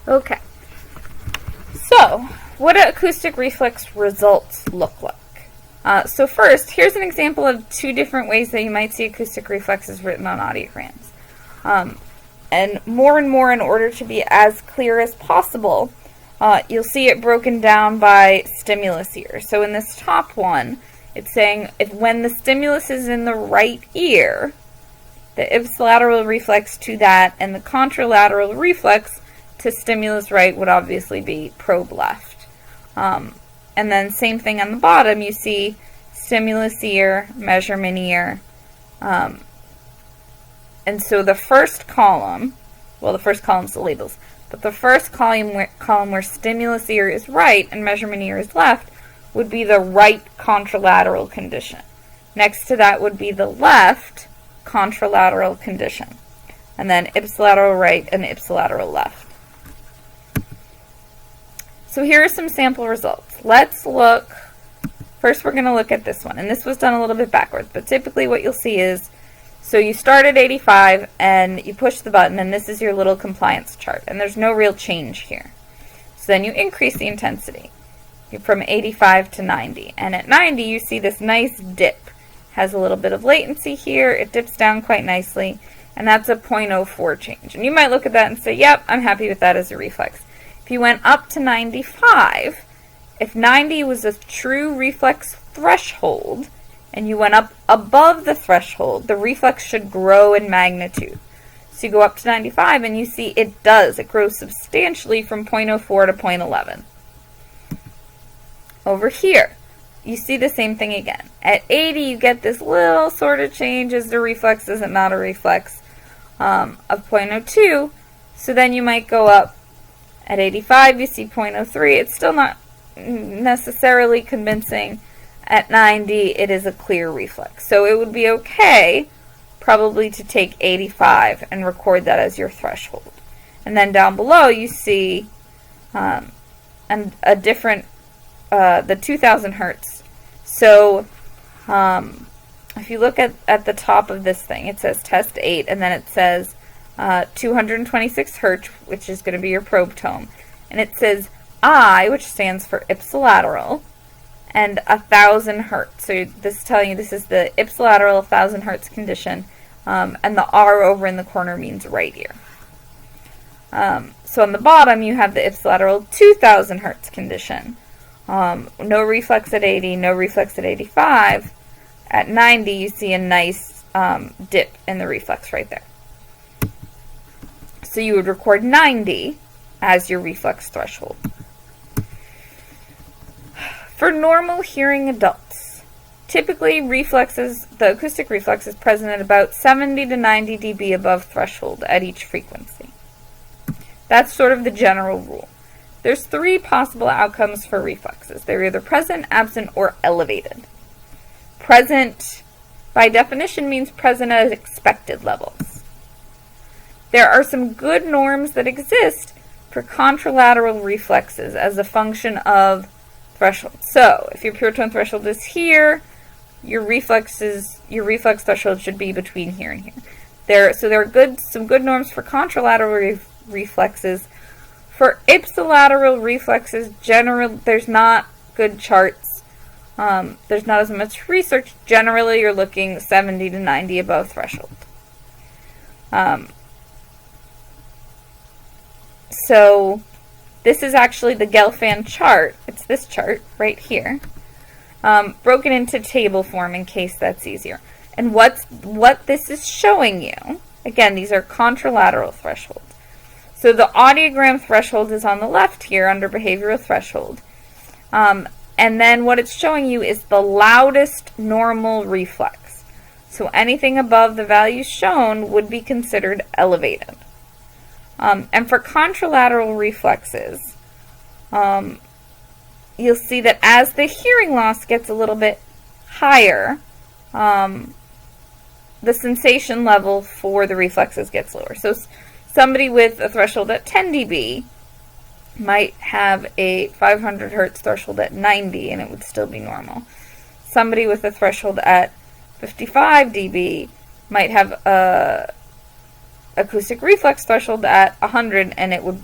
Okay. So, what do acoustic reflex results look like? So first, here's an example of two different ways that you might see acoustic reflexes written on audiograms. And more, in order to be as clear as possible, you'll see it broken down by stimulus ear. So in this top one, it's saying if when the stimulus is in the right ear, the ipsilateral reflex to that and the contralateral reflex to stimulus right would obviously be probe left. And then same thing on the bottom, you see stimulus ear, measurement ear. And so the first column, well, the first column is the labels, but the first column where stimulus ear is right and measurement ear is left would be the right contralateral condition. Next to that would be the left contralateral condition. And then ipsilateral right and ipsilateral left. So here are some sample results. Let's look, first we're going to look at this one. And this was done a little bit backwards, but typically what you'll see is, so you start at 85 and you push the button and this is your little compliance chart. And there's no real change here. So then you increase the intensity from 85 to 90. And at 90 you see this nice dip. Has a little bit of latency here. It dips down quite nicely. And that's a 0.04 change. And you might look at that and say, yep, I'm happy with that as a reflex. If you went up to 95, if 90 was a true reflex threshold, and you went up above the threshold, the reflex should grow in magnitude. So you go up to 95 and you see it does. It grows substantially from 0.04 to 0.11. Over here, you see the same thing again. At 80, you get this little sort of change as the reflex isn't not a reflex of 0.02. So then you might go up. At 85, you see 0.03. It's still not necessarily convincing. At 90, it is a clear reflex. So it would be okay, probably, to take 85 and record that as your threshold. And then down below, you see and a different, the 2000 hertz. So if you look at the top of this thing, it says test 8, and then it says 226 hertz, which is going to be your probe tone. And it says I, which stands for ipsilateral, and 1000 hertz. So this is telling you this is the ipsilateral 1000 hertz condition, and the R over in the corner means right ear. So on the bottom you have the ipsilateral 2000 hertz condition. No reflex at 80, no reflex at 85. At 90 you see a nice dip in the reflex right there. So you would record 90 as your reflex threshold. For normal hearing adults, typically the acoustic reflex is present at about 70 to 90 dB above threshold at each frequency. That's sort of the general rule. There's three possible outcomes for reflexes. They're either present, absent, or elevated. Present, by definition, means present at expected levels. There are some good norms that exist for contralateral reflexes as a function of threshold. So, if your pure tone threshold is here, your reflex threshold should be between here and here. There are some good norms for contralateral reflexes. For ipsilateral reflexes, there's not good charts. There's not as much research. Generally, you're looking 70 to 90 above threshold. So this is actually the Gelfand chart. It's this chart right here, broken into table form in case that's easier. And what this is showing you, again, these are contralateral thresholds. So the audiogram threshold is on the left here under behavioral threshold. And then what it's showing you is the loudest normal reflex. So anything above the values shown would be considered elevated. And for contralateral reflexes, you'll see that as the hearing loss gets a little bit higher, the sensation level for the reflexes gets lower. So somebody with a threshold at 10 dB might have a 500 hertz threshold at 90 and it would still be normal. Somebody with a threshold at 55 dB might have a acoustic reflex threshold at 100 and it would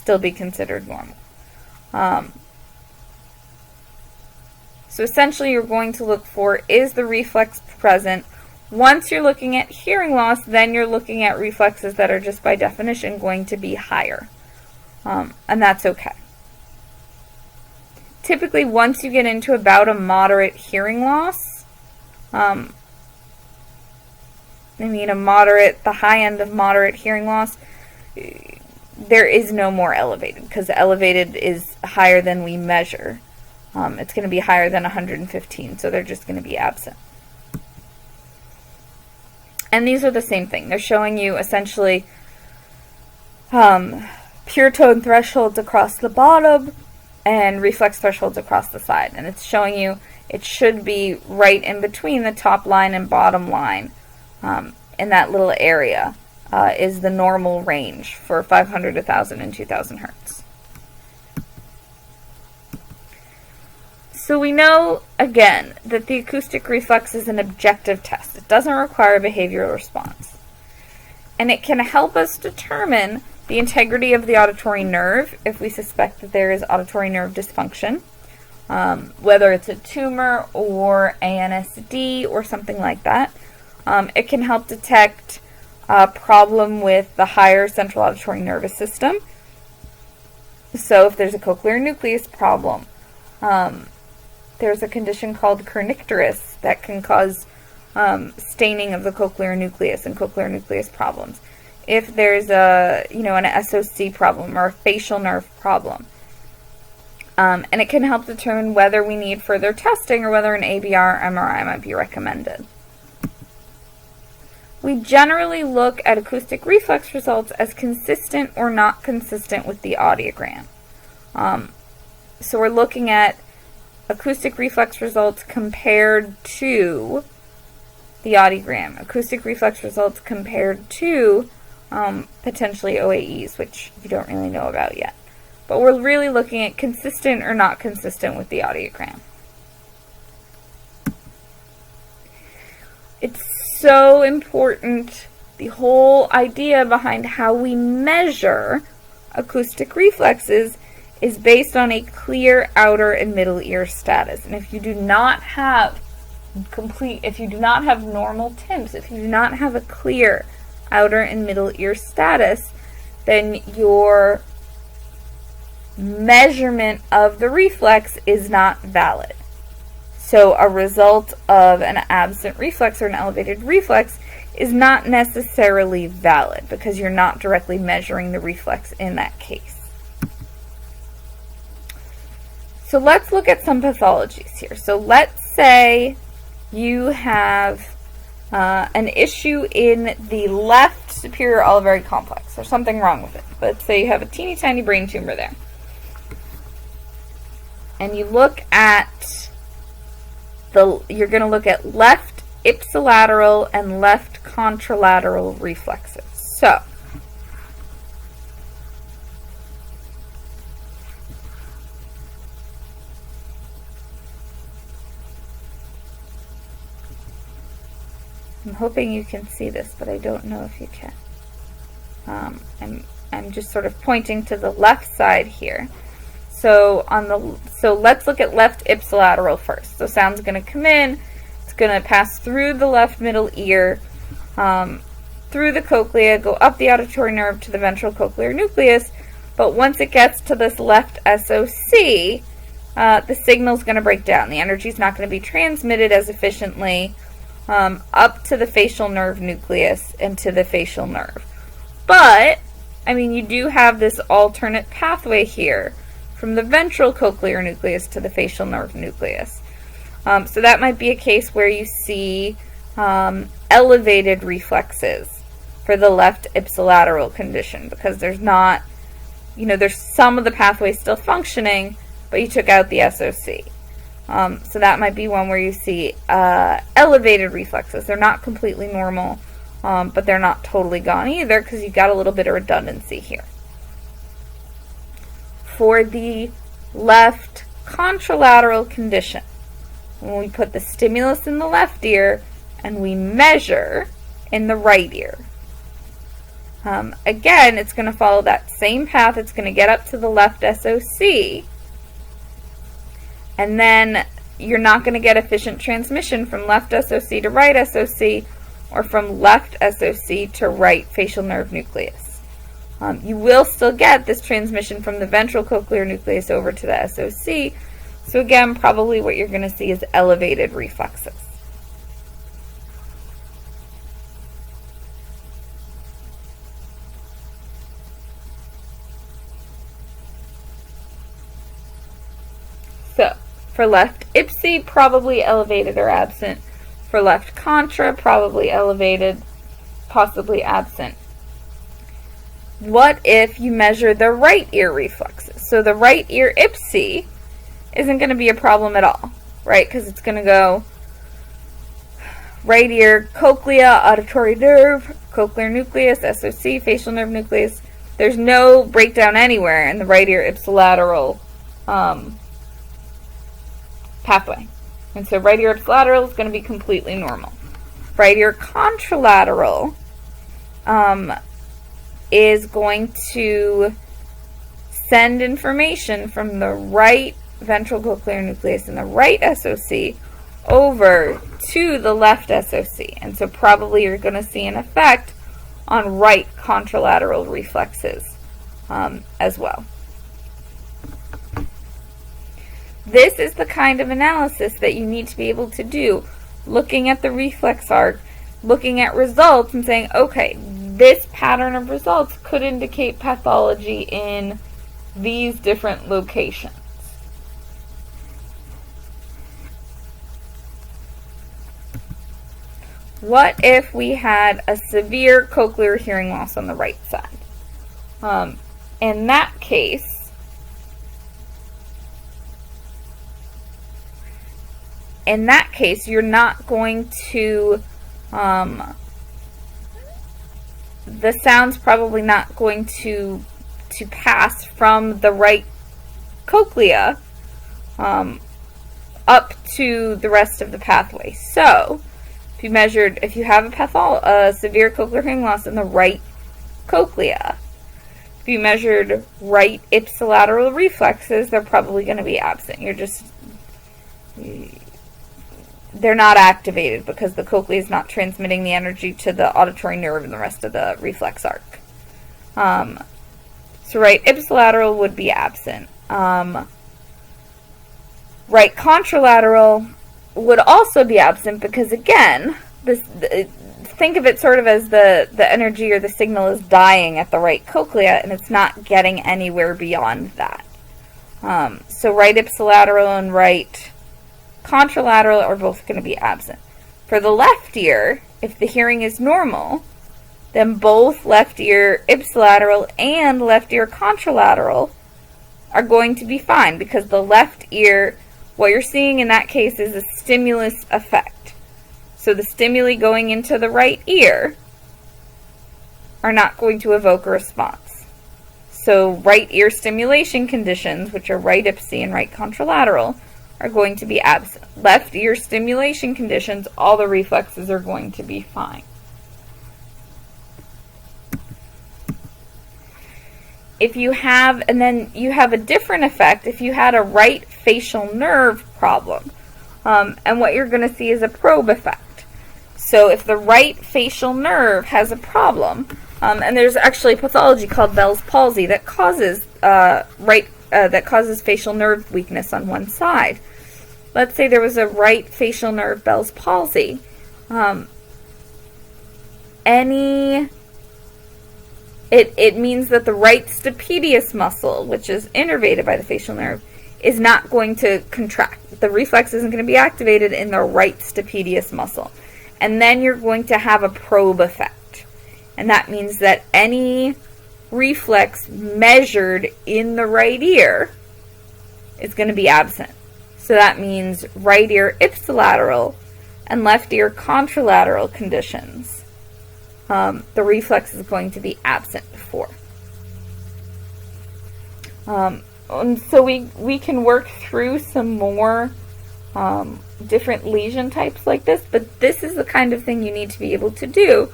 still be considered normal. So essentially you're going to look for, is the reflex present? Once you're looking at hearing loss, then you're looking at reflexes that are just by definition going to be higher. And that's okay. Typically, once you get into about a moderate hearing loss, the high end of moderate hearing loss, there is no more elevated, because elevated is higher than we measure. It's going to be higher than 115, so they're just going to be absent. And these are the same thing. They're showing you essentially pure tone thresholds across the bottom and reflex thresholds across the side. And it's showing you it should be right in between the top line and bottom line. In that little area is the normal range for 500, 1000, and 2000 hertz. So we know, again, that the acoustic reflex is an objective test. It doesn't require a behavioral response. And it can help us determine the integrity of the auditory nerve if we suspect that there is auditory nerve dysfunction, whether it's a tumor or ANSD or something like that. It can help detect a problem with the higher central auditory nervous system. So if there's a cochlear nucleus problem, there's a condition called kernicterus that can cause staining of the cochlear nucleus and cochlear nucleus problems. If there's an SOC problem or a facial nerve problem. And it can help determine whether we need further testing or whether an ABR or MRI might be recommended. We generally look at acoustic reflex results as consistent or not consistent with the audiogram. So we're looking at acoustic reflex results compared to the audiogram. Acoustic reflex results compared to potentially OAEs, which you don't really know about yet. But we're really looking at consistent or not consistent with the audiogram. It's so important. The whole idea behind how we measure acoustic reflexes is based on a clear outer and middle ear status. And if you do not have normal temps, if you do not have a clear outer and middle ear status, then your measurement of the reflex is not valid. So a result of an absent reflex or an elevated reflex is not necessarily valid because you're not directly measuring the reflex in that case. So let's look at some pathologies here. So let's say you have an issue in the left superior olivary complex. There's something wrong with it. Let's say you have a teeny tiny brain tumor there. And you look at you're going to look at left ipsilateral and left contralateral reflexes. So, I'm hoping you can see this, but I don't know if you can. I'm just sort of pointing to the left side here. So let's look at left ipsilateral first. So sound's going to come in. It's going to pass through the left middle ear, through the cochlea, go up the auditory nerve to the ventral cochlear nucleus. But once it gets to this left SOC, the signal's going to break down. The energy is not going to be transmitted as efficiently up to the facial nerve nucleus and to the facial nerve. But, I mean, you do have this alternate pathway here from the ventral cochlear nucleus to the facial nerve nucleus. So that might be a case where you see elevated reflexes for the left ipsilateral condition because there's not, there's some of the pathways still functioning, but you took out the SOC. So that might be one where you see elevated reflexes. They're not completely normal, but they're not totally gone either because you've got a little bit of redundancy here. For the left contralateral condition, when we put the stimulus in the left ear and we measure in the right ear, Again, it's going to follow that same path. It's going to get up to the left SOC, and then you're not going to get efficient transmission from left SOC to right SOC, or from left SOC to right facial nerve nucleus. You will still get this transmission from the ventral cochlear nucleus over to the SOC, so again, probably what you're going to see is elevated reflexes. So, for left ipsi, probably elevated or absent. For left contra, probably elevated, possibly absent. What if you measure the right ear reflexes? So the right ear ipsi isn't going to be a problem at all, right? Because it's going to go right ear cochlea, auditory nerve, cochlear nucleus, SOC, facial nerve nucleus. There's no breakdown anywhere in the right ear ipsilateral pathway. And so right ear ipsilateral is going to be completely normal. Right ear contralateral is going to send information from the right ventral cochlear nucleus and the right SOC over to the left SOC. And so probably you're going to see an effect on right contralateral reflexes as well. This is the kind of analysis that you need to be able to do, looking at the reflex arc, looking at results and saying, okay, this pattern of results could indicate pathology in these different locations. What if we had a severe cochlear hearing loss on the right side? In that case, you're not going to, the sound's probably not going to pass from the right cochlea up to the rest of the pathway. So, if you have a severe cochlear hearing loss in the right cochlea, if you measured right ipsilateral reflexes, they're probably going to be absent. They're not activated because the cochlea is not transmitting the energy to the auditory nerve and the rest of the reflex arc. So right ipsilateral would be absent. Right contralateral would also be absent because, again, think of it sort of as the energy or the signal is dying at the right cochlea and it's not getting anywhere beyond that. So right ipsilateral and right contralateral are both going to be absent. For the left ear, if the hearing is normal, then both left ear ipsilateral and left ear contralateral are going to be fine because the left ear, what you're seeing in that case is a stimulus effect. So the stimuli going into the right ear are not going to evoke a response. So right ear stimulation conditions, which are right ipsi and right contralateral, are going to be absent. Left ear stimulation conditions, all the reflexes are going to be fine. If you have, and then you have a different effect if you had a right facial nerve problem. And what you're going to see is a probe effect. So if the right facial nerve has a problem, and there's actually a pathology called Bell's palsy that causes facial nerve weakness on one side. Let's say there was a right facial nerve Bell's palsy. It means that the right stapedius muscle, which is innervated by the facial nerve, is not going to contract. The reflex isn't going to be activated in the right stapedius muscle. And then you're going to have a probe effect. And that means that any reflex measured in the right ear is going to be absent. So that means right ear ipsilateral and left ear contralateral conditions. The reflex is going to be absent for. And so we can work through some more different lesion types like this, but this is the kind of thing you need to be able to do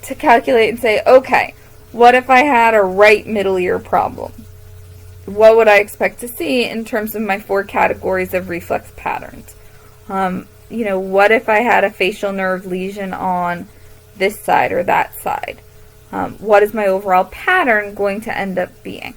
to calculate and say, okay, what if I had a right middle ear problem? What would I expect to see in terms of my 4 categories of reflex patterns? What if I had a facial nerve lesion on this side or that side? What is my overall pattern going to end up being?